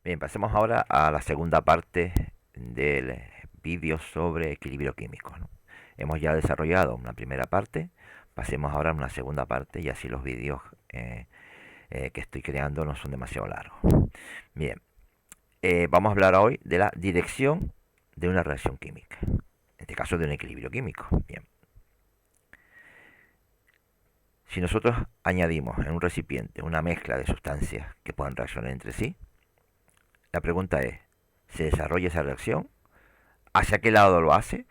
Bien, pasemos ahora a la segunda parte del vídeo sobre equilibrio químico, ¿no? Hemos ya desarrollado una primera parte, pasemos ahora a una segunda parte y así los vídeos que estoy creando no son demasiado largos. Bien, vamos a hablar hoy de la dirección de una reacción química, en este caso de un equilibrio químico. Bien, si nosotros añadimos en un recipiente una mezcla de sustancias que puedan reaccionar entre sí, la pregunta es, ¿se desarrolla esa reacción? ¿Hacia qué lado lo hace?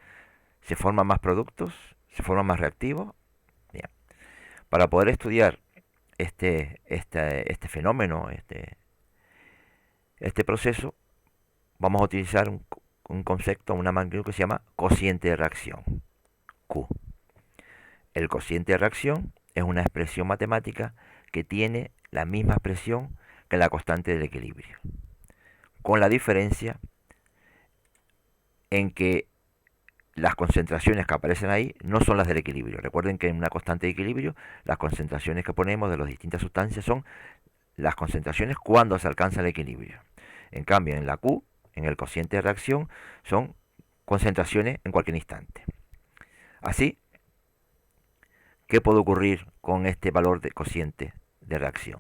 ¿Se forman más productos? ¿Se forman más reactivos? Bien. Para poder estudiar este fenómeno, este proceso, vamos a utilizar un concepto, una magnitud que se llama cociente de reacción, Q. El cociente de reacción es una expresión matemática que tiene la misma expresión que la constante del equilibrio, con la diferencia en que las concentraciones que aparecen ahí no son las del equilibrio. Recuerden que en una constante de equilibrio las concentraciones que ponemos de las distintas sustancias son las concentraciones cuando se alcanza el equilibrio. En cambio, en la Q, en el cociente de reacción, son concentraciones en cualquier instante. Así, ¿qué puede ocurrir con este valor de cociente de reacción?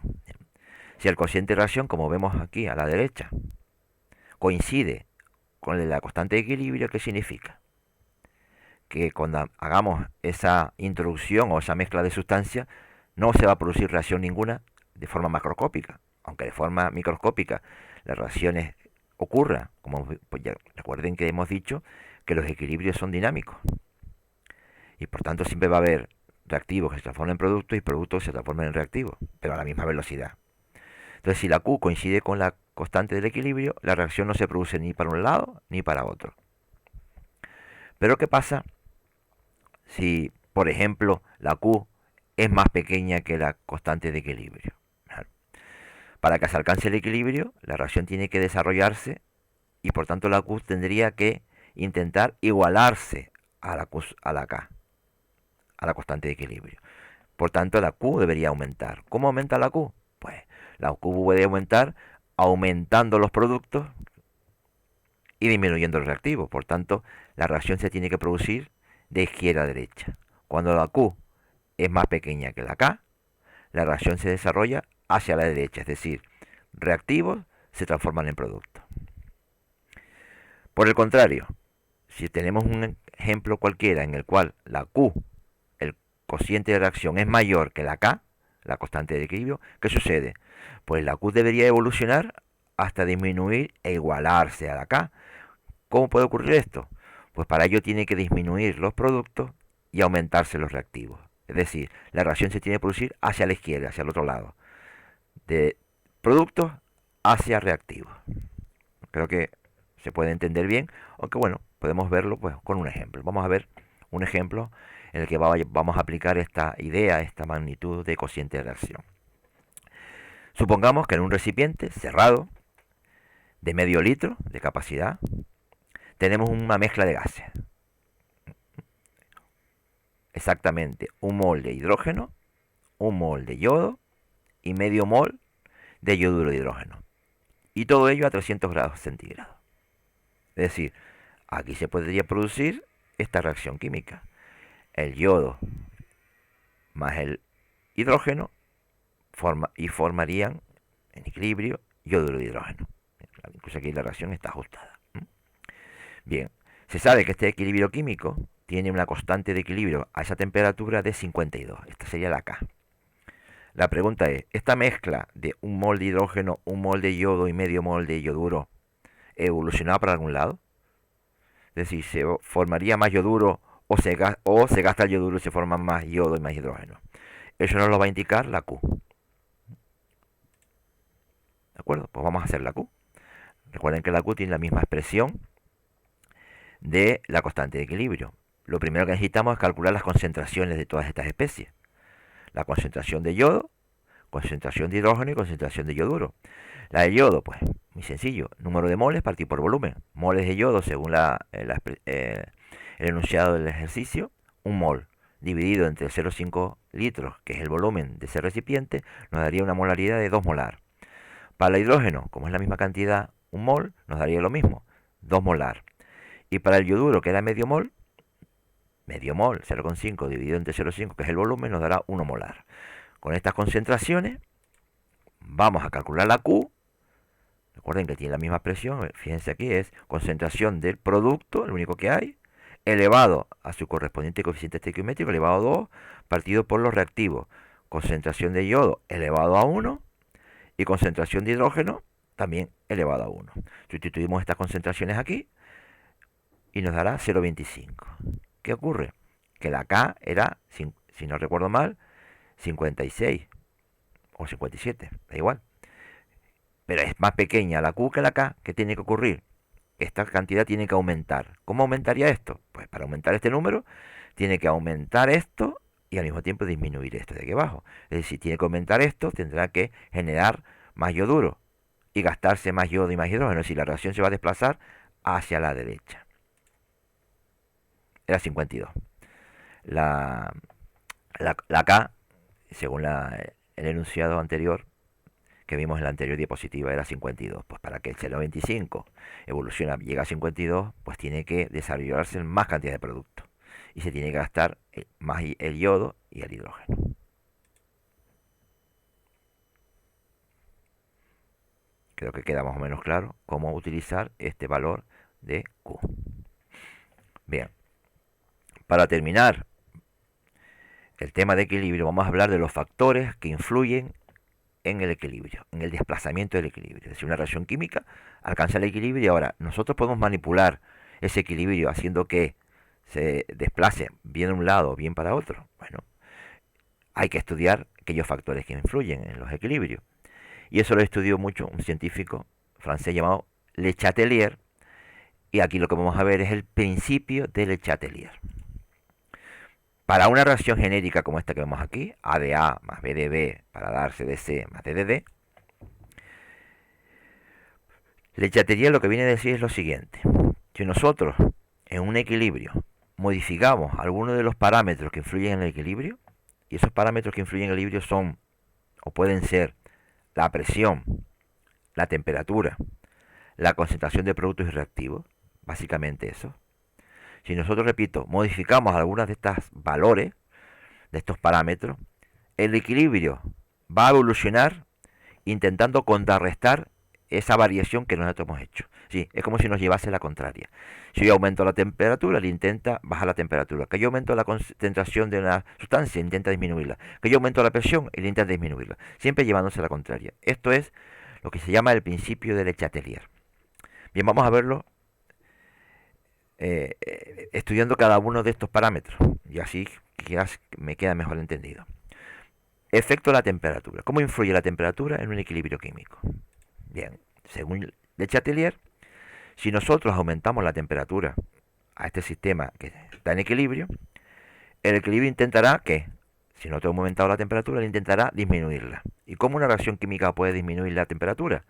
Si el cociente de reacción, como vemos aquí a la derecha, coincide con la constante de equilibrio, ¿qué significa? Que cuando hagamos esa introducción o esa mezcla de sustancias, no se va a producir reacción ninguna de forma macroscópica, aunque de forma microscópica las reacciones ocurran, como pues ya recuerden que hemos dicho que los equilibrios son dinámicos y por tanto siempre va a haber reactivos que se transforman en productos y productos que se transforman en reactivos, pero a la misma velocidad. Entonces, si la Q coincide con la constante del equilibrio, la reacción no se produce ni para un lado ni para otro. Pero ¿qué pasa si, por ejemplo, la Q es más pequeña que la constante de equilibrio? Para que se alcance el equilibrio, la reacción tiene que desarrollarse y por tanto la Q tendría que intentar igualarse a la K, a la constante de equilibrio. Por tanto, la Q debería aumentar. ¿Cómo aumenta la Q? Pues la Q puede aumentar aumentando los productos y disminuyendo el reactivo. Por tanto, la reacción se tiene que producir de izquierda a derecha. Cuando la Q es más pequeña que la K, la reacción se desarrolla hacia la derecha, es decir, reactivos se transforman en productos. Por el contrario, si tenemos un ejemplo cualquiera en el cual la Q, el cociente de reacción, es mayor que la K, la constante de equilibrio, ¿qué sucede? Pues la Q debería evolucionar hasta disminuir e igualarse a la K. ¿Cómo puede ocurrir esto? Pues para ello tiene que disminuir los productos y aumentarse los reactivos. Es decir, la reacción se tiene que producir hacia la izquierda, hacia el otro lado. De productos hacia reactivos. Creo que se puede entender bien, aunque bueno, podemos verlo pues con un ejemplo. Vamos a ver un ejemplo en el que vamos a aplicar esta idea, esta magnitud de cociente de reacción. Supongamos que en un recipiente cerrado de medio litro de capacidad tenemos una mezcla de gases. Exactamente un mol de hidrógeno, un mol de yodo y medio mol de yoduro de hidrógeno. Y todo ello a 300 grados centígrados. Es decir, aquí se podría producir esta reacción química. El yodo más el hidrógeno formarían en equilibrio yoduro de hidrógeno. Incluso aquí la reacción está ajustada. Bien, se sabe que este equilibrio químico tiene una constante de equilibrio a esa temperatura de 52. Esta sería la K. La pregunta es, ¿esta mezcla de un mol de hidrógeno, un mol de yodo y medio mol de yoduro evolucionará para algún lado? Es decir, ¿se formaría más yoduro o se gasta el yoduro y se forma más yodo y más hidrógeno? Eso nos lo va a indicar la Q. ¿De acuerdo? Pues vamos a hacer la Q. Recuerden que la Q tiene la misma expresión de la constante de equilibrio. Lo primero que necesitamos es calcular las concentraciones de todas estas especies. La concentración de yodo, concentración de hidrógeno y concentración de yoduro. La de yodo, pues, muy sencillo. Número de moles partido por volumen. Moles de yodo, según el enunciado del ejercicio, un mol dividido entre 0,5 litros, que es el volumen de ese recipiente, nos daría una molaridad de 2 molar. Para el hidrógeno, como es la misma cantidad, un mol, nos daría lo mismo, 2 molar. Y para el yoduro, que era medio mol, 0,5 dividido entre 0,5, que es el volumen, nos dará 1 molar. Con estas concentraciones, vamos a calcular la Q. Recuerden que tiene la misma presión, fíjense aquí, es concentración del producto, el único que hay, elevado a su correspondiente coeficiente estequiométrico, elevado a 2, partido por los reactivos. Concentración de yodo elevado a 1 y concentración de hidrógeno también elevado a 1. Sustituimos estas concentraciones aquí y nos dará 0,25. ¿Qué ocurre? Que la K era, si no recuerdo mal, 56 o 57, da igual. Pero es más pequeña la Q que la K. ¿Qué tiene que ocurrir? Esta cantidad tiene que aumentar. ¿Cómo aumentaría esto? Pues para aumentar este número, tiene que aumentar esto y al mismo tiempo disminuir esto de aquí abajo. Es decir, tiene que aumentar esto, tendrá que generar más yoduro y gastarse más yodo y más hidrógeno. Es decir, la reacción se va a desplazar hacia la derecha. Era 52. La K, según el enunciado anterior que vimos en la anterior diapositiva, era 52. Pues para que el 0,25 evoluciona, llega a 52, pues tiene que desarrollarse más cantidad de producto. Y se tiene que gastar más el yodo y el hidrógeno. Creo que queda más o menos claro cómo utilizar este valor de Q. Bien, para terminar el tema de equilibrio, vamos a hablar de los factores que influyen en el equilibrio, en el desplazamiento del equilibrio. Es decir, una reacción química alcanza el equilibrio y ahora nosotros podemos manipular ese equilibrio haciendo que se desplace bien de un lado o bien para otro. Bueno, hay que estudiar aquellos factores que influyen en los equilibrios. Y eso lo estudió mucho un científico francés llamado Le Chatelier. Y aquí lo que vamos a ver es el principio de Le Chatelier. Para una reacción genérica como esta que vemos aquí, A de A más B de B para dar C de C más D de D, Le Chatelier lo que viene a decir es lo siguiente. Si nosotros en un equilibrio modificamos algunos de los parámetros que influyen en el equilibrio, y esos parámetros que influyen en el equilibrio son o pueden ser la presión, la temperatura, la concentración de productos y reactivos, básicamente eso. Si nosotros, repito, modificamos algunas de estas valores, de estos parámetros, el equilibrio va a evolucionar intentando contrarrestar esa variación que nosotros hemos hecho. Sí, es como si nos llevase la contraria. Si yo aumento la temperatura, él intenta bajar la temperatura. Que yo aumento la concentración de una sustancia, intenta disminuirla. Que yo aumento la presión, él intenta disminuirla. Siempre llevándose a la contraria. Esto es lo que se llama el principio de Le Chatelier. Bien, vamos a verlo estudiando cada uno de estos parámetros. Y así quizás me queda mejor entendido. Efecto de la temperatura. ¿Cómo influye la temperatura en un equilibrio químico? Bien, según Le Chatelier, si nosotros aumentamos la temperatura a este sistema que está en equilibrio, el equilibrio intentará que, si nosotros hemos aumentado la temperatura, él intentará disminuirla. ¿Y cómo una reacción química puede disminuir la temperatura?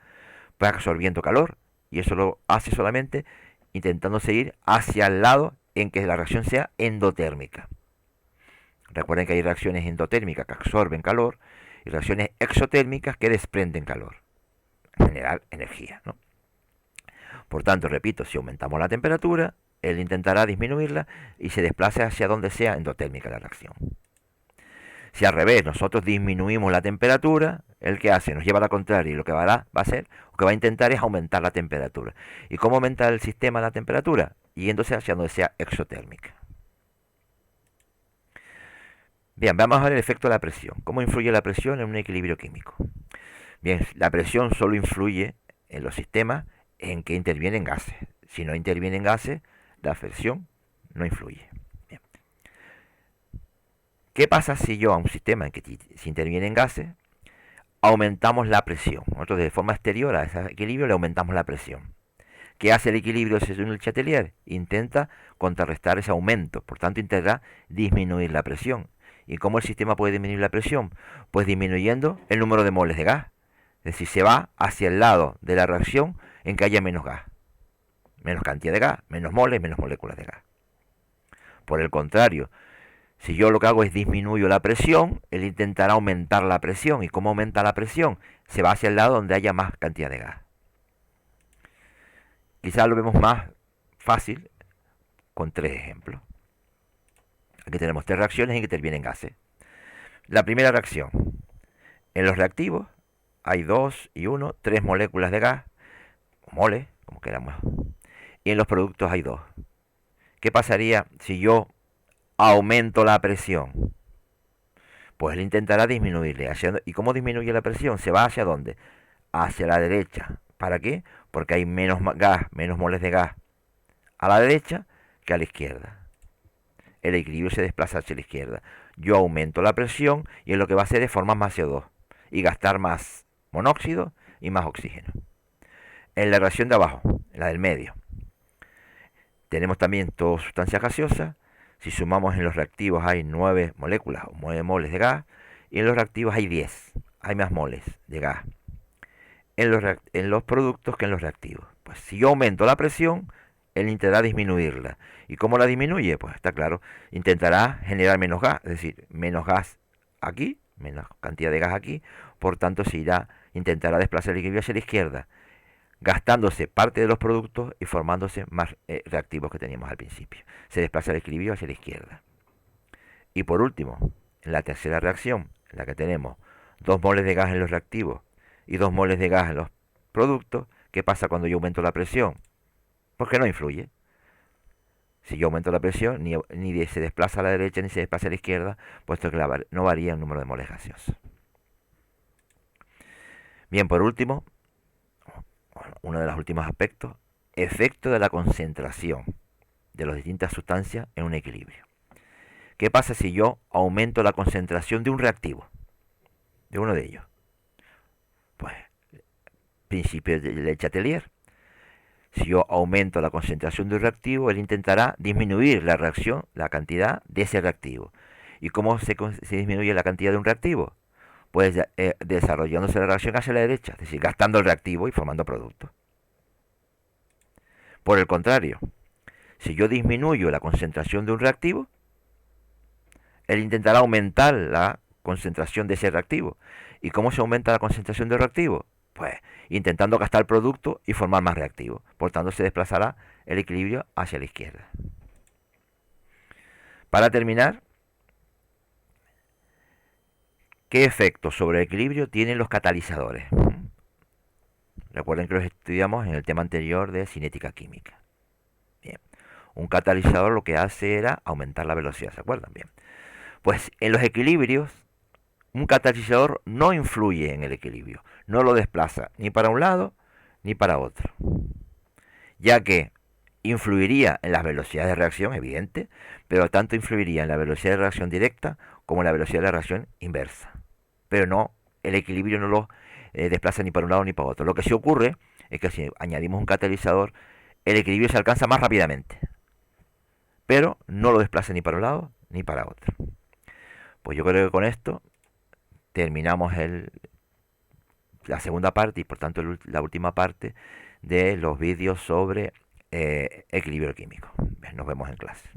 Pues absorbiendo calor, y eso lo hace solamente intentando seguir hacia el lado en que la reacción sea endotérmica. Recuerden que hay reacciones endotérmicas que absorben calor y reacciones exotérmicas que desprenden calor, en general energía, ¿no? Por tanto, repito, si aumentamos la temperatura, él intentará disminuirla y se desplace hacia donde sea endotérmica la reacción. Si al revés nosotros disminuimos la temperatura, ¿el que hace? Nos lleva a la contraria y lo que va a hacer, lo que va a intentar es aumentar la temperatura. ¿Y cómo aumenta el sistema la temperatura? Yéndose hacia donde sea exotérmica. Bien, vamos a ver el efecto de la presión. ¿Cómo influye la presión en un equilibrio químico? Bien, la presión solo influye en los sistemas en que intervienen gases. Si no intervienen gases, la presión no influye. Bien. ¿Qué pasa si yo a un sistema en que si intervienen gases, aumentamos la presión? Nosotros de forma exterior a ese equilibrio le aumentamos la presión. ¿Qué hace el equilibrio según el Chatelier? Intenta contrarrestar ese aumento, por tanto intentará disminuir la presión. ¿Y cómo el sistema puede disminuir la presión? Pues disminuyendo el número de moles de gas. Es decir, se va hacia el lado de la reacción en que haya menos gas. Menos cantidad de gas, menos moles, menos moléculas de gas. Por el contrario, Si yo lo que hago es disminuyo la presión, él intentará aumentar la presión. ¿Y cómo aumenta la presión? Se va hacia el lado donde haya más cantidad de gas. Quizás lo vemos más fácil con 3 ejemplos. Aquí tenemos 3 reacciones en que intervienen gases. La primera reacción. En los reactivos hay 2 y 1, 3 moléculas de gas, moles, como queramos. Y en los productos hay 2. ¿Qué pasaría si yo aumento la presión? Pues él intentará disminuirle. ¿Y cómo disminuye la presión? Se va hacia dónde? Hacia la derecha. ¿Para qué? Porque hay menos gas, menos moles de gas a la derecha que a la izquierda. El equilibrio se desplaza hacia la izquierda. Yo aumento la presión y es lo que va a hacer es formar más CO2 y gastar más monóxido y más oxígeno. En la reacción de abajo, en la del medio, tenemos también toda sustancia gaseosa. Si sumamos en los reactivos hay 9 moléculas o 9 moles de gas y en los reactivos hay 10. Hay más moles de gas en los productos que en los reactivos. Pues si yo aumento la presión, él intentará disminuirla. ¿Y cómo la disminuye? Pues está claro, intentará generar menos gas, es decir, menos gas aquí, menos cantidad de gas aquí, por tanto intentará desplazar el equilibrio hacia la izquierda, gastándose parte de los productos y formándose más reactivos que teníamos al principio. Se desplaza el equilibrio hacia la izquierda. Y por último, en la tercera reacción, en la que tenemos 2 moles de gas en los reactivos y 2 moles de gas en los productos, ¿qué pasa cuando yo aumento la presión? Porque no influye. Si yo aumento la presión, ni se desplaza a la derecha ni se desplaza a la izquierda, puesto que no varía el número de moles gaseosos. Bien, por último, uno de los últimos aspectos, efecto de la concentración de las distintas sustancias en un equilibrio. ¿Qué pasa si yo aumento la concentración de un reactivo? De uno de ellos. Pues, principio de Le Chatelier. Si yo aumento la concentración de un reactivo, él intentará disminuir la reacción, la cantidad de ese reactivo. ¿Y cómo se disminuye la cantidad de un reactivo? Pues desarrollándose la reacción hacia la derecha, es decir, gastando el reactivo y formando productos. Por el contrario, si yo disminuyo la concentración de un reactivo, él intentará aumentar la concentración de ese reactivo. ¿Y cómo se aumenta la concentración de reactivo? Pues intentando gastar el producto y formar más reactivo. Por tanto, se desplazará el equilibrio hacia la izquierda. Para terminar, ¿qué efectos sobre el equilibrio tienen los catalizadores? Recuerden que los estudiamos en el tema anterior de cinética química. Bien. Un catalizador lo que hace era aumentar la velocidad, ¿se acuerdan? Bien. Pues en los equilibrios, un catalizador no influye en el equilibrio, no lo desplaza ni para un lado ni para otro, ya que influiría en las velocidades de reacción, evidente, pero tanto influiría en la velocidad de reacción directa como en la velocidad de la reacción inversa. Pero no, el equilibrio no lo desplaza ni para un lado ni para otro. Lo que sí ocurre es que si añadimos un catalizador, el equilibrio se alcanza más rápidamente, pero no lo desplaza ni para un lado ni para otro. Pues yo creo que con esto terminamos la segunda parte y por tanto la última parte de los vídeos sobre equilibrio químico. Nos vemos en clase.